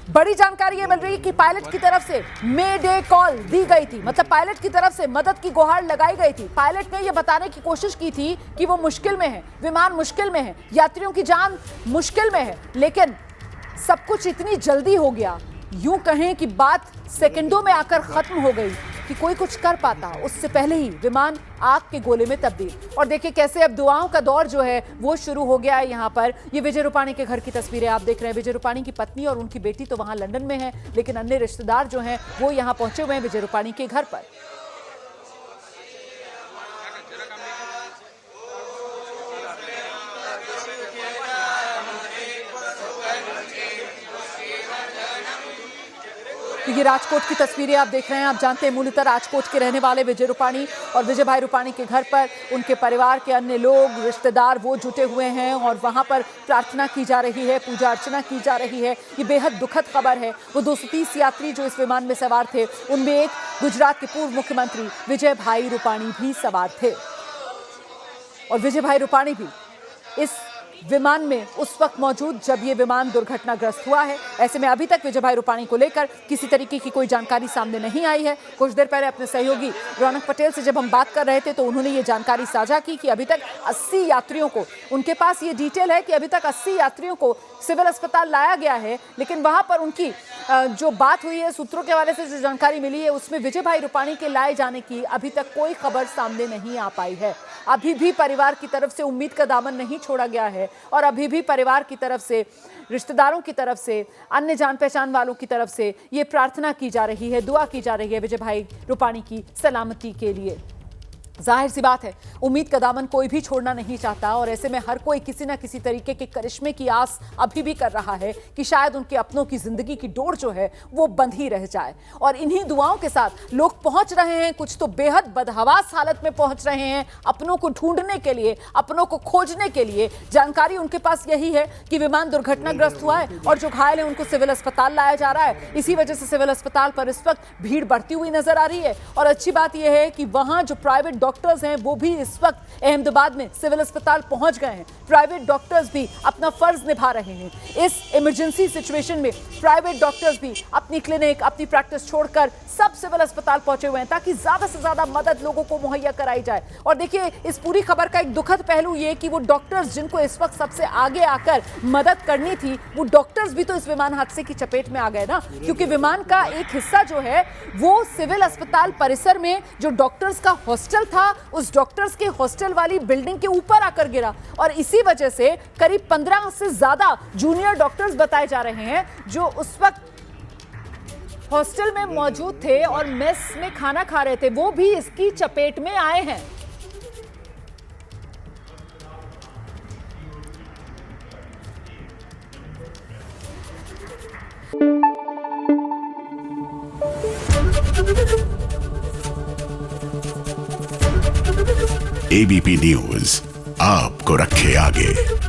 बड़ी जानकारी ये मिल रही है कि पायलट की तरफ से मे डे कॉल दी गई थी, मतलब पायलट की तरफ से मदद की गुहार लगाई गई थी। पायलट ने यह बताने की कोशिश की थी कि वो मुश्किल में है, विमान मुश्किल में है, यात्रियों की जान मुश्किल में है, लेकिन सब कुछ इतनी जल्दी हो गया, यूं कहें कि बात सेकंडों में आकर खत्म हो गई कि कोई कुछ कर पाता, उससे पहले ही विमान आग के गोले में तब्दील। और देखिए कैसे अब दुआओं का दौर जो है वो शुरू हो गया है। यहाँ पर ये विजय रूपाणी के घर की तस्वीरें आप देख रहे हैं। विजय रूपाणी की पत्नी और उनकी बेटी तो वहां लंदन में है, लेकिन अन्य रिश्तेदार जो हैं वो यहाँ पहुंचे हुए हैं विजय रूपाणी के घर पर। तो ये राजकोट की तस्वीरें आप देख रहे हैं। आप जानते हैं मूलतः राजकोट के रहने वाले विजय रूपाणी और विजय भाई रूपाणी के घर पर उनके परिवार के अन्य लोग, रिश्तेदार वो जुटे हुए हैं और वहां पर प्रार्थना की जा रही है, पूजा अर्चना की जा रही है। ये बेहद दुखद खबर है। वो 230 यात्री जो इस विमान में सवार थे, उनमें एक गुजरात के पूर्व मुख्यमंत्री विजय भाई रूपाणी भी सवार थे और विजय भाई रूपाणी भी इस विमान में उस वक्त मौजूद जब ये विमान दुर्घटनाग्रस्त हुआ है। ऐसे में अभी तक विजय भाई रूपाणी को लेकर किसी तरीके की कोई जानकारी सामने नहीं आई है। कुछ देर पहले अपने सहयोगी रौनक पटेल से जब हम बात कर रहे थे तो उन्होंने ये जानकारी साझा की कि अभी तक 80 यात्रियों को, उनके पास ये डिटेल है कि अभी तक 80 यात्रियों को सिविल अस्पताल लाया गया है, लेकिन वहां पर उनकी जो बात हुई है, सूत्रों के हवाले से जो जानकारी मिली है, उसमें विजय भाई रूपाणी के लाए जाने की अभी तक कोई खबर सामने नहीं आ पाई है। अभी भी परिवार की तरफ से उम्मीद का दामन नहीं छोड़ा गया है और अभी भी परिवार की तरफ से, रिश्तेदारों की तरफ से, अन्य जान पहचान वालों की तरफ से ये प्रार्थना की जा रही है, दुआ की जा रही है विजय भाई रूपाणी की सलामती के लिए। जाहिर सी बात है, उम्मीद का दामन कोई भी छोड़ना नहीं चाहता और ऐसे में हर कोई किसी ना किसी तरीके के करिश्मे की आस अभी भी कर रहा है कि शायद उनके अपनों की जिंदगी की डोर जो है वो बंध ही रह जाए। और इन्हीं दुआओं के साथ लोग पहुंच रहे हैं, कुछ तो बेहद बदहवास हालत में पहुंच रहे हैं अपनों को ढूंढने के लिए, अपनों को खोजने के लिए। जानकारी उनके पास यही है कि विमान दुर्घटनाग्रस्त हुआ है और जो घायल है उनको सिविल अस्पताल लाया जा रहा है। इसी वजह से सिविल अस्पताल पर इस वक्त भीड़ बढ़ती हुई नजर आ रही है। और अच्छी बात यह है कि वहां जो प्राइवेट डॉक्टर्स हैं वो भी इस वक्त अहमदाबाद में सिविल अस्पताल पहुंच गए हैं। प्राइवेट डॉक्टर्स भी अपना फर्ज निभा रहे हैं। इस इमरजेंसी सिचुएशन में प्राइवेट डॉक्टर्स भी अपनी क्लिनिक, अपनी प्रैक्टिस छोड़कर सब सिविल अस्पताल पहुंचे हुए हैं ताकि ज्यादा से ज्यादा मदद लोगों को मुहैया कराई जाए। और देखिए, इस पूरी खबर का एक दुखद पहलू ये कि वो डॉक्टर्स जिनको इस वक्त सबसे आगे आकर मदद करनी थी, वो डॉक्टर्स भी तो इस विमान हादसे की चपेट में आ गए ना, क्योंकि विमान का एक हिस्सा जो है वो सिविल अस्पताल परिसर में जो डॉक्टर्स का हॉस्टल था, उस डॉक्टर्स के हॉस्टल वाली बिल्डिंग के ऊपर आकर गिरा। और इसी वजह से करीब 15 से ज्यादा जूनियर डॉक्टर्स बताए जा रहे हैं जो उस वक्त हॉस्टल में मौजूद थे और मेस में खाना खा रहे थे, वो भी इसकी चपेट में आए हैं। एबीपी न्यूज आपको रखे आगे।